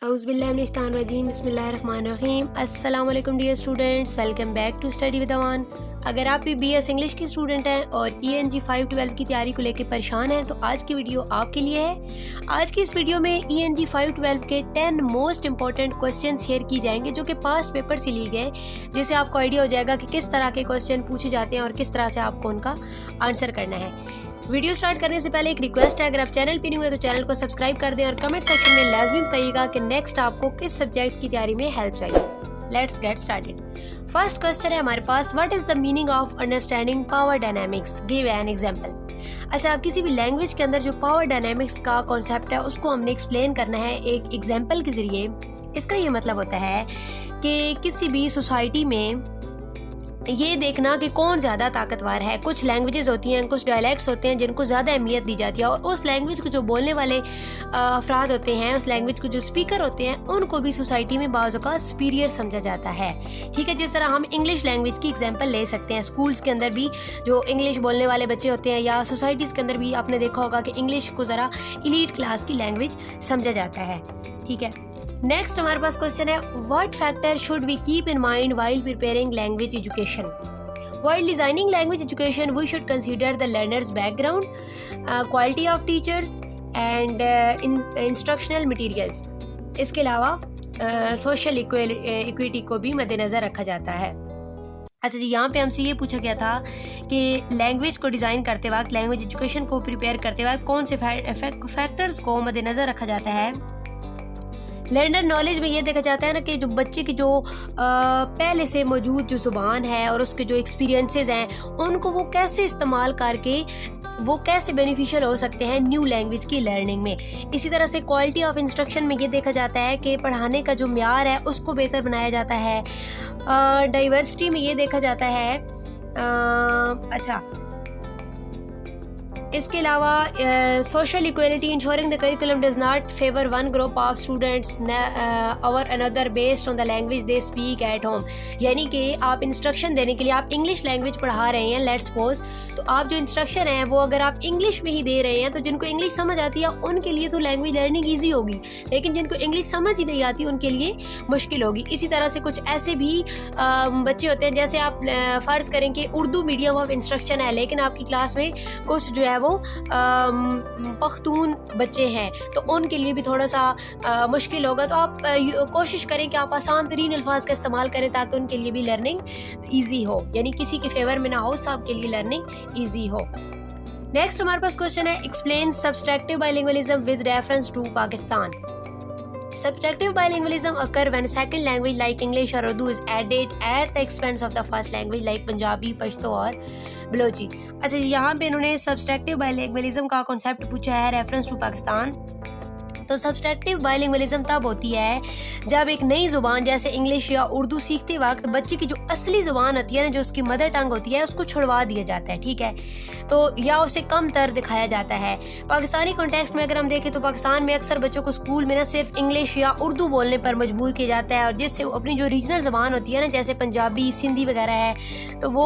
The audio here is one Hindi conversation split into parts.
औज़ुबिल्लाहिमिनश्शैतानिर्रजीम बिस्मिल्लाहिर्रहमानिर्रहीम। अस्सलाम वालेकुम dear students, welcome back to study with Awan. अगर आप भी BS इंग्लिश की स्टूडेंट हैं और ENG 512 की तैयारी को लेकर परेशान हैं तो आज की वीडियो आपके लिए है। आज की इस वीडियो में ENG 512 के 10 मोस्ट इंपॉर्टेंट क्वेश्चन शेयर की जाएंगे जो कि पास्ट पेपर से लिए गए, जिससे आपको आइडिया हो जाएगा कि किस तरह के क्वेश्चन पूछे जाते हैं और किस तरह से आपको उनका आंसर करना है। वीडियो स्टार्ट करने से पहले एक रिक्वेस्ट है, अगर आप चैनल पर नहीं हुए तो चैनल को सब्सक्राइब कर दें और कमेंट सेक्शन में लाजमी बताइएगा कि नेक्स्ट आपको किस सब्जेक्ट की तैयारी में हेल्प चाहिए। Let's get started. First question है हमारे पास, what is the meaning of understanding power dynamics, give an example. अच्छा, किसी भी लैंग्वेज के अंदर जो पावर डायनामिक्स का कॉन्सेप्ट है उसको हमने एक्सप्लेन करना है एक एग्जांपल के जरिए। इसका ये मतलब होता है कि किसी भी सोसाइटी में ये देखना कि कौन ज़्यादा ताकतवर है। कुछ लैंग्वेजेस होती हैं, कुछ डायलैक्ट्स होते हैं जिनको ज़्यादा अहमियत दी जाती है और उस लैंग्वेज को जो बोलने वाले अफराद होते हैं, उस लैंग्वेज को जो स्पीकर होते हैं, उनको भी सोसाइटी में बाज़ औक़ात सुपीरियर समझा जाता है। ठीक है, जिस तरह हम इंग्लिश लैंग्वेज की एग्जांपल ले सकते हैं। स्कूल्स के अंदर भी जो इंग्लिश बोलने वाले बच्चे होते हैं या सोसाइटीज़ के अंदर भी आपने देखा होगा कि इंग्लिश को ज़रा एलीट क्लास की लैंग्वेज समझा जाता है। ठीक है, नेक्स्ट हमारे पास क्वेश्चन है, what factor should we keep in mind while preparing language education. While designing language education, we should consider the learner's background, quality of teachers, and instructional materials. इसके अलावा सोशल इक्विटी को भी मद्देनज़र रखा जाता है। अच्छा जी, यहाँ पे हमसे ये पूछा गया था कि लैंग्वेज को डिज़ाइन करते वक्त, लैंग्वेज एजुकेशन को प्रिपेयर करते वक्त कौन से फैक्टर्स को मद्देनज़र रखा जाता है। लर्नर नॉलेज में ये देखा जाता है ना कि जो बच्चे की जो पहले से मौजूद जो ज़ुबान है और उसके जो एक्सपीरियंसेस हैं उनको वो कैसे इस्तेमाल करके वो कैसे बेनिफिशियल हो सकते हैं न्यू लैंग्वेज की लर्निंग में। इसी तरह से क्वालिटी ऑफ इंस्ट्रक्शन में ये देखा जाता है कि पढ़ाने का जो म्यार है उसको बेहतर बनाया जाता है। डाइवर्सिटी में ये देखा जाता है। अच्छा, इसके अलावा social equality, ensuring the curriculum does not favour one group of students और another based on the language they speak at home. यानी कि आप इंस्ट्रक्शन देने के लिए आप इंग्लिश लैंग्वेज पढ़ा रहे हैं, लेट्स सपोज, तो आप जो इंस्ट्रक्शन है वो अगर आप इंग्लिश में ही दे रहे हैं तो जिनको इंग्लिश समझ आती है उनके लिए तो लैंग्वेज लर्निंग ईजी होगी, लेकिन जिनको इंग्लिश समझ ही नहीं आती उनके लिए मुश्किल होगी। इसी तरह से कुछ ऐसे भी बच्चे होते हैं, जैसे आप फ़र्ज़ करें कि उर्दू मीडियम ऑफ इंस्ट्रक्शन है लेकिन आपकी क्लास में कुछ जो है वो पख्तून बच्चे हैं, तो उनके लिए भी थोड़ा सा मुश्किल होगा। तो आप कोशिश करें कि आप आसान तरीन अल्फाज का इस्तेमाल करें ताकि उनके लिए भी लर्निंग ईजी हो, यानी किसी के फेवर में ना हो, सब के लिए लर्निंग ईजी हो। नेक्स्ट हमारे पास क्वेश्चन है, explain subtractive bilingualism with reference to Pakistan. Subtractive bilingualism occur when a second language like English or Urdu is added at the expense of the first language like Punjabi, Pashto और बलोची। अच्छा, यहाँ पे इन्होंने सब्सट्रैक्टिव बाइलिंगुअलिज्म का कॉन्सेप्ट पूछा है रेफरेंस टू पाकिस्तान। तो सब्सट्रैक्टिव बाइलिंगुअलिज्म तब होती है जब एक नई ज़ुबान जैसे इंग्लिश या उर्दू सीखते वक्त बच्चे की जो असली ज़ुबान होती है ना, जो उसकी मदर टंग होती है, उसको छुड़वा दिया जाता है। ठीक है, तो या उसे कम तर दिखाया जाता है। पाकिस्तानी कॉन्टेक्स्ट में अगर हम देखें तो पाकिस्तान में अक्सर बच्चों को स्कूल में ना सिर्फ इंग्लिश या उर्दू बोलने पर मजबूर किया जाता है और जिससे अपनी जो रीजनल ज़बान होती है ना, जैसे पंजाबी, सिंधी वगैरह है, तो वो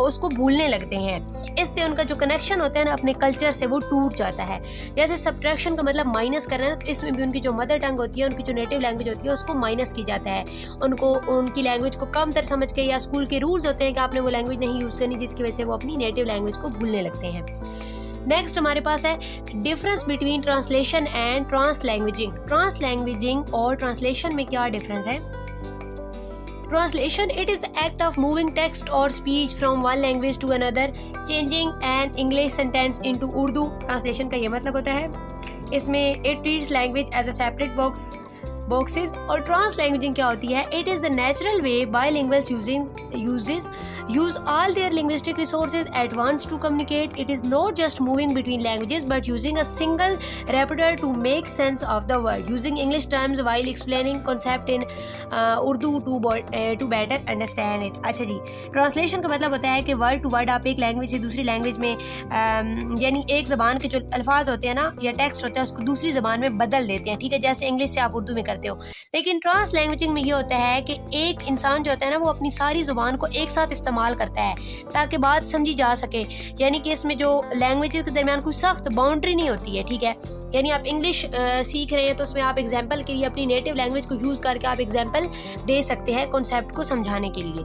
उसको भूलने लगते हैं। इससे उनका जो कनेक्शन होता है ना अपने कल्चर से, वो टूट जाता है। जैसे सब्ट्रैक्शन का मतलब माइनस करना है, इसमें भी उनकी जो मदर टंग होती है, उनकी जो नेटिव लैंग्वेज होती है, उसको माइनस की जाता है। उनको उनकी लैंग्वेज को कम तर समझ के, या स्कूल के रूल्स होते हैं कि आपने वो लैंग्वेज नहीं यूज़ करनी, जिसकी वजह से वो अपनी नेटिव लैंग्वेज को भूलने लगते हैं। नेक्स्ट हमारे पास है, डिफरेंस बिटवीन ट्रांसलेशन एंड ट्रांसलैंग्वेजिंग। ट्रांसलैंग्वेजिंग और ट्रांसलेशन में क्या डिफरेंस है? Translation, it is the act of moving text or speech from one language to another, changing an English sentence into Urdu. Translation का ये मतलब होता है, इसमें it treats language as a separate boxes। और ट्रांसलैंग्वेजिंग क्या होती है? It is the natural way bilinguals use all their linguistic resources at once to communicate. It is not just moving between languages but using a single repertoire to make sense of the word, using English terms while explaining concept in Urdu to better understand it. अच्छा जी, ट्रांसलेशन का मतलब होता है कि वर्ड टू वर्ड आप एक लैंग्वेज से दूसरी लैंग्वेज में यानी एक ज़बान के जो अल्फाज होते हैं ना या टेक्स्ट होता है उसको दूसरी ज़बान में बदल देते हैं। ठीक है, जैसे इंग्लिश से आप उर्दू में करते हो। लेकिन ट्रांस लैंग्वेजिंग में ये होता है कि एक इंसान जो होता है ना वो अपनी सारी ज़ुबान को एक साथ इस्तेमाल करता है ताकि बात समझी जा सके, यानी कि इसमें जो लैंग्वेजेस के दरमियान कोई सख्त बाउंड्री नहीं होती है, ठीक है। यानी आप इंग्लिश सीख रहे हैं तो उसमें आप एग्जाम्पल के लिए अपनी नेटिव लैंग्वेज को यूज़ करके आप एग्जाम्पल दे सकते हैं कॉन्सेप्ट को समझाने के लिए।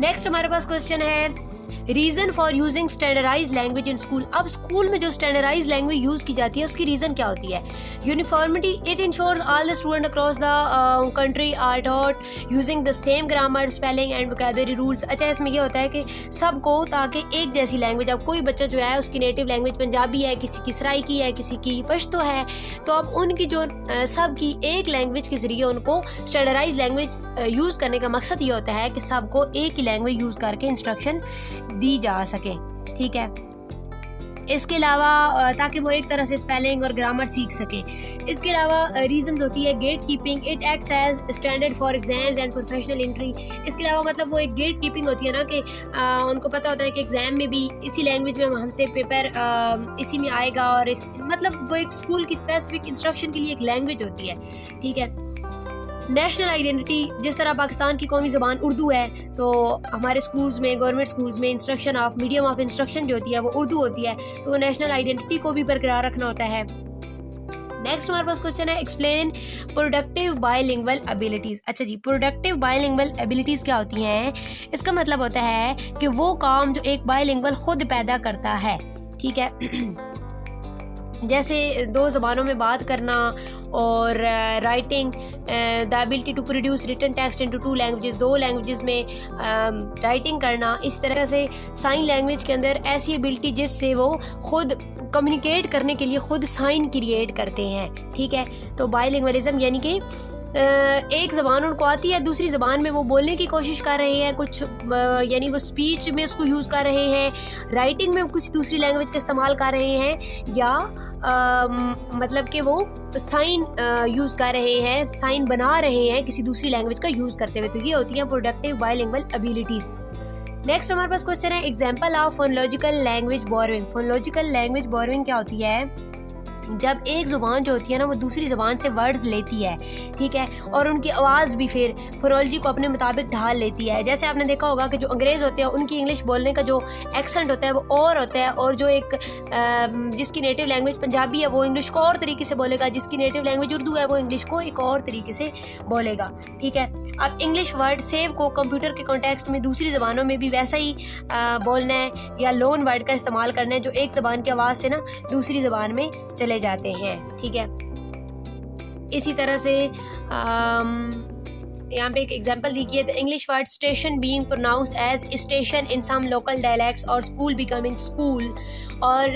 नेक्स्ट हमारे पास क्वेश्चन है reason for using standardise language in school. अब स्कूल में जो स्टैंडर्डाइज लैंग्वेज यूज की जाती है उसकी रीजन क्या होती है? Uniformity, it ensures all the student across the country are taught using the same grammar, spelling and vocabulary rules. अच्छा, इसमें ये होता है कि सबको ताकि एक जैसी लैंग्वेज, अब कोई बच्चा जो है उसकी नेटिव लैंग्वेज पंजाबी है, किसी की सराइकी है, किसी की पश्तो है, तो अब उनकी जो सब की एक लैंग्वेज के जरिए उनको स्टैंडर्डाइज लैंग्वेज यूज करने का मकसद ये होता है कि सबको एक ही लैंग्वेज यूज करके इंस्ट्रक्शन दी जा सके, ठीक है। इसके अलावा ताकि वो एक तरह से स्पेलिंग और ग्रामर सीख सके। इसके अलावा रीजंस होती है gate keeping, it acts as standard for exams and professional entry. इसके अलावा मतलब वो एक गेट कीपिंग होती है ना कि उनको पता होता है कि एग्जाम में भी इसी लैंग्वेज में हमसे पेपर इसी में आएगा, और मतलब वो एक स्कूल की स्पेसिफिक इंस्ट्रक्शन के लिए एक लैंग्वेज होती है, ठीक है। नेशनल आइडेंटिटी, जिस तरह पाकिस्तान की कौमी ज़बान उर्दू है तो हमारे स्कूल्स में, गवर्नमेंट स्कूल्स में instruction of medium of instruction जो होती है वो उर्दू होती है, तो वो नेशनल आइडेंटिटी को भी बरकरार रखना होता है। नेक्स्ट हमारे पास क्वेश्चन है एक्सप्लेन प्रोडक्टिव बायलिंगुअल एबिलिटीज। अच्छा जी, प्रोडक्टिव बायलिंगुअल एबिलिटीज क्या होती हैं? इसका मतलब होता है कि वो काम जो एक बायलिंगुअल खुद पैदा करता है, ठीक है। जैसे दो ज़बानों में बात करना और writing, the ability to produce written text into two languages, दो लैंग्वेजेस में राइटिंग करना। इस तरह से साइन लैंग्वेज के अंदर ऐसी एबिलिटी जिससे वो खुद कम्युनिकेट करने के लिए खुद साइन क्रिएट करते हैं, ठीक है। तो बायलिंगुअलिज्म यानी कि एक ज़बान उनको आती है, दूसरी ज़बान में वो बोलने की कोशिश कर रहे हैं कुछ, यानी वो स्पीच में उसको यूज़ कर रहे हैं, राइटिंग में किसी दूसरी लैंग्वेज का इस्तेमाल कर रहे हैं, या मतलब कि वो साइन यूज़ कर रहे हैं, साइन बना रहे हैं किसी दूसरी लैंग्वेज का यूज़ करते हुए। तो ये होती हैं प्रोडक्टिव बायलिंगुअल एबिलिटीज़। नेक्स्ट हमारे पास क्वेश्चन है example of phonological language borrowing. Phonological language borrowing क्या होती है? जब एक ज़ुबान जो होती है ना वो दूसरी ज़ुबान से वर्ड्स लेती है, ठीक है, और उनकी आवाज़ भी फिर फोनोलॉजी को अपने मुताबिक ढाल लेती है। जैसे आपने देखा होगा कि जो अंग्रेज़ होते हैं उनकी इंग्लिश बोलने का जो एक्सेंट होता है वो और होता है, और जो एक जिसकी नेटिव लैंग्वेज पंजाबी है वो इंग्लिश को और तरीके से बोलेगा, जिसकी नेटिव लैंग्वेज उर्दू है वो इंग्लिश को एक और तरीके से बोलेगा, ठीक है। अब इंग्लिश वर्ड सेव को कंप्यूटर के कॉन्टेक्स्ट में दूसरी ज़बानों में भी वैसा ही बोलना है, या लोन वर्ड का इस्तेमाल करना है जो एक ज़बान की आवाज़ से ना दूसरी ज़बान में चले जाते हैं, ठीक है। इसी तरह से यहाँ पे एक एग्जांपल देखिए, the English word station being pronounced as station in some local dialects और स्कूल बिकमिंग स्कूल, और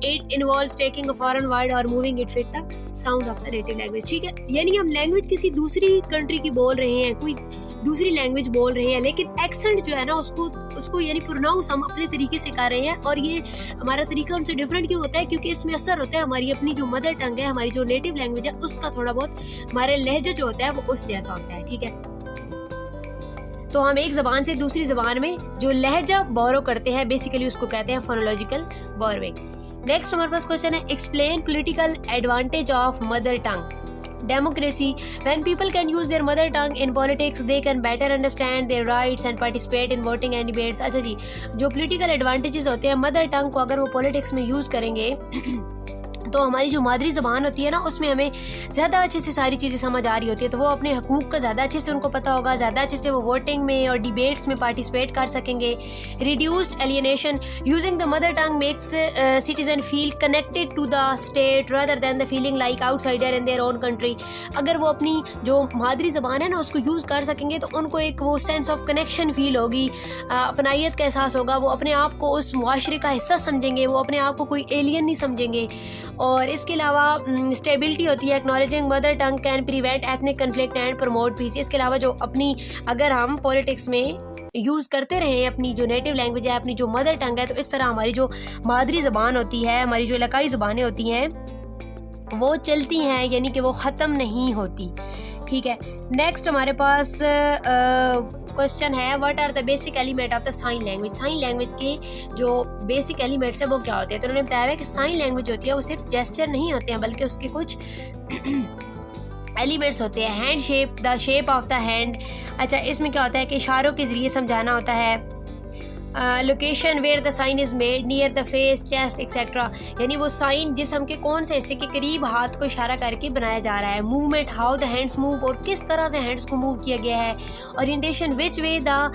it involves taking a foreign word और moving it fit the sound of the native language, ठीक है। यानी हम लैंग्वेज किसी दूसरी कंट्री की बोल रहे हैं, कोई दूसरी लैंग्वेज बोल रहे हैं, लेकिन एक्सेंट जो है ना उसको यानी प्रोनाउंस हम अपने तरीके से कर रहे हैं, और ये हमारा तरीका उनसे डिफरेंट क्यों होता है? क्योंकि इसमें असर होता है हमारी अपनी जो मदर टंग है, हमारी जो नेटिव लैंग्वेज है उसका थोड़ा बहुत हमारे लहजा जो होता है वो उस जैसा होता है, ठीक है। तो हम एक ज़बान से दूसरी ज़बान में जो लहजा बोरो करते हैं बेसिकली उसको कहते हैं फोनोलॉजिकल बोरोइंग। नेक्स्ट हमारे पास क्वेश्चन है explain political advantage of mother tongue. Democracy, when people can use their mother tongue in politics, they can better understand their rights and participate in voting and debates. अच्छा जी, जो political advantages होते हैं मदर टंग को अगर वो पॉलिटिक्स में यूज़ करेंगे तो हमारी जो मादरी ज़बान होती है ना उसमें हमें ज़्यादा अच्छे से सारी चीज़ें समझ आ रही होती है, तो वो अपने हकूक़ का ज़्यादा अच्छे से उनको पता होगा, ज़्यादा अच्छे से वो वोटिंग में और डिबेट्स में पार्टिसिपेट कर सकेंगे। Reduced alienation, using the mother tongue makes citizen feel connected to the state rather than the feeling like outsider in their own country. अगर वो अपनी जो मादरी ज़बान है ना उसको यूज़ कर सकेंगे तो उनको एक वो सेंस ऑफ कनेक्शन फील होगी, अपनाइयत का एहसास होगा, वो अपने आप को उस मुआशरे का हिस्सा समझेंगे, वो अपने आप को कोई एलियन नहीं समझेंगे। और इसके अलावा स्टेबिलिटी होती है, acknowledging mother tongue can prevent ethnic conflict and promote peace. इसके अलावा जो अपनी अगर हम पॉलिटिक्स में यूज़ करते रहे अपनी जो नेटिव लैंग्वेज है, अपनी जो मदर टंग है, तो इस तरह हमारी जो मादरी ज़बान होती है, हमारी जो इलाकाई ज़बानें होती हैं वो चलती हैं, यानी कि वो ख़त्म नहीं होती, ठीक है। नेक्स्ट हमारे पास क्वेश्चन है, what are the basic element of the sign language. Sign language के जो बेसिक एलिमेंट्स है वो क्या होते हैं। तो उन्होंने बताया है कि साइन लैंग्वेज होती है वो सिर्फ जेस्चर नहीं होते हैं बल्कि उसके कुछ एलिमेंट्स होते हैं। Hand shape, the shape of the hand. अच्छा, इसमें क्या होता है कि इशारों के ज़रिए समझाना होता है। Location where the sign is made, near the face, chest etcetera, यानी वो साइन जिस्म के कौन से हिस्से के करीब हाथ को इशारा करके बनाया जा रहा है। Movement, how the hands move, और किस तरह से हैंड्स को मूव किया गया है। Orientation, which way the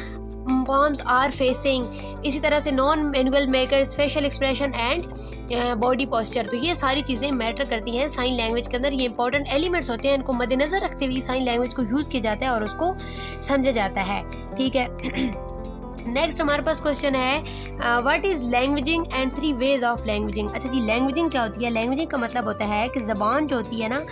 palms are facing। इसी तरह से non manual makers, facial expression and body posture. तो ये सारी चीज़ें मैटर करती हैं साइन लैंग्वेज के अंदर। ये इंपॉर्टेंट एलिमेंट्स होते हैं, इनको मद्देनजर रखते हुए साइन लैंग्वेज को यूज़ किया जाता है और उसको समझा जाता है। ठीक है। नेक्स्ट हमारे पास क्वेश्चन है, what is languaging and 3 ways of languaging. अच्छा जी, लैंग्वेजिंग क्या होती है। लैंग्वेजिंग का मतलब होता है कि ज़बान जो होती है ना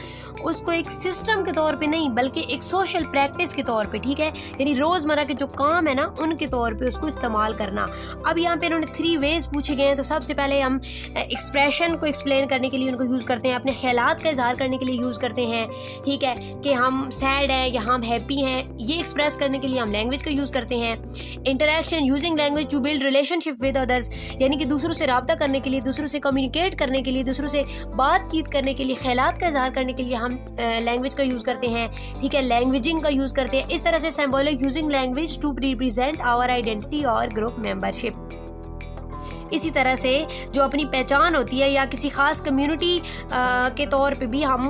उसको एक सिस्टम के तौर पे नहीं बल्कि एक सोशल प्रैक्टिस के तौर पे, ठीक है, यानी रोज़मर्रा के जो काम है ना उनके तौर पे उसको इस्तेमाल करना। अब यहाँ पे इन्होंने 3 वेज पूछे गए हैं। तो सबसे पहले हम एक्सप्रेशन को एक्सप्लेन करने के लिए उनको यूज़ करते हैं, अपने ख्यालात का इजहार करने के लिए यूज़ करते हैं। ठीक है, कि हम सैड हैं या हम हैप्पी हैं, ये एक्सप्रेस करने के लिए हम लैंग्वेज का यूज़ करते हैं। Interaction, using language to build relationship with others, यानी कि दूसरों से रब्ता करने के लिए, दूसरों से कम्युनिकेट करने के लिए, दूसरों से बातचीत करने के लिए, ख्यालात का इजहार करने के लिए हम लैंग्वेज का यूज़ करते हैं। ठीक है, लैंग्वेजिंग का यूज़ करते हैं। इस तरह से symbolic, using language to represent our identity और ग्रुप मेंबरशिप। इसी तरह से जो अपनी पहचान होती है या किसी ख़ास कम्युनिटी के तौर पे भी हम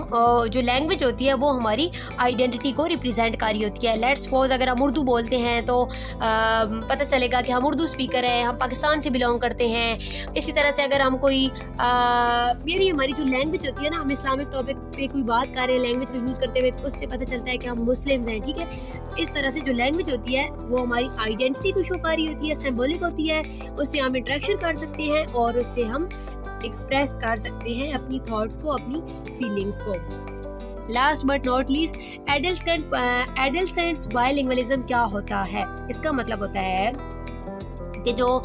जो लैंग्वेज होती है वो हमारी आइडेंटिटी को रिप्रेजेंट कर रही होती है। लेट्स सपोज अगर हम उर्दू बोलते हैं तो पता चलेगा कि हम उर्दू स्पीकर हैं, हम पाकिस्तान से बिलोंग करते हैं। इसी तरह से अगर हम कोई यानी हमारी जो लैंग्वेज होती है ना, हम इस्लामिक टॉपिक पे कोई बात कर रहे हैं लैंग्वेज का यूज़ करते हुए, तो उससे पता चलता है कि हम मुस्लिम्स हैं। ठीक है, तो इस तरह से जो लैंग्वेज होती है वो हमारी आइडेंटिटी को शो कर रही होती है, सिंबॉलिक होती है, उससे हम इंटरेक्शन कर सकते हैं और उससे हम एक्सप्रेस कर सकते हैं अपनी थॉट्स को, अपनी फीलिंग्स को। Last but not least, adolescence bilingualism क्या होता है। इसका मतलब होता है कि जो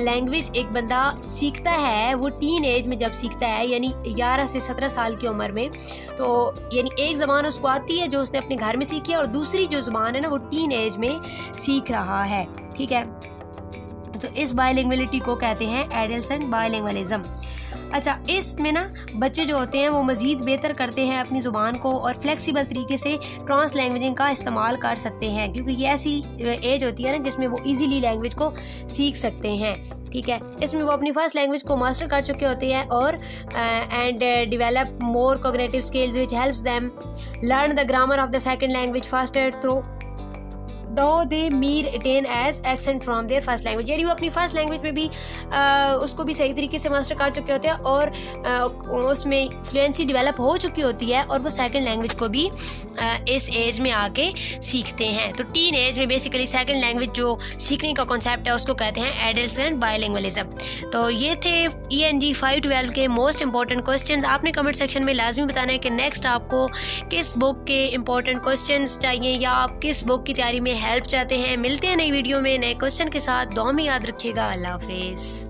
लैंग्वेज एक बंदा सीखता है वो टीन एज में जब सीखता है, यानी 11 से 17 साल की उम्र में, तो यानी एक ज़बान उसको आती है जो उसने अपने घर में सीखी है और दूसरी जो ज़बान है ना वो टीन एज में सीख रहा है। ठीक है, तो इस बायलिंगुअलिटी को कहते हैं एडोलसेंट बायलिंगुअलिज्म। अच्छा, इसमें ना बच्चे जो होते हैं वो मज़ीद बेहतर करते हैं अपनी ज़ुबान को और फ्लेक्सिबल तरीके से ट्रांस लैंग्वेजिंग का इस्तेमाल कर सकते हैं, क्योंकि ये ऐसी एज होती है ना जिसमें वो इजीली लैंग्वेज को सीख सकते हैं। ठीक है, इसमें वो अपनी फर्स्ट लैंग्वेज को मास्टर कर चुके होते हैं और and develop more cognitive skills which helps them learn the grammar of the second language faster through though they mere attain age accent from their first language, यानी वो अपनी फर्स्ट लैंग्वेज में भी उसको भी सही तरीके से मास्टर कर चुके होते हैं और उसमें फ्लुएंसी डेवलप हो चुकी होती है और वो सेकंड लैंग्वेज को भी इस एज में आके सीखते हैं। तो टीन एज में बेसिकली सेकंड लैंग्वेज जो सीखने का कॉन्सेप्ट है उसको कहते हैं एडोलसेंट बायलिंगुअलिज्म। तो ये थे ENG 512 के मोस्ट इंपॉर्टेंट क्वेश्चंस। आपने कमेंट सेक्शन में लाजमी बताना है कि नेक्स्ट आपको किस बुक के इंपॉर्टेंट क्वेश्चंस चाहिए या आप किस बुक की तैयारी में हेल्प चाहते हैं। मिलते हैं नई वीडियो में नए क्वेश्चन के साथ। दुआ में याद रखिएगा। अल्लाह हाफिज़।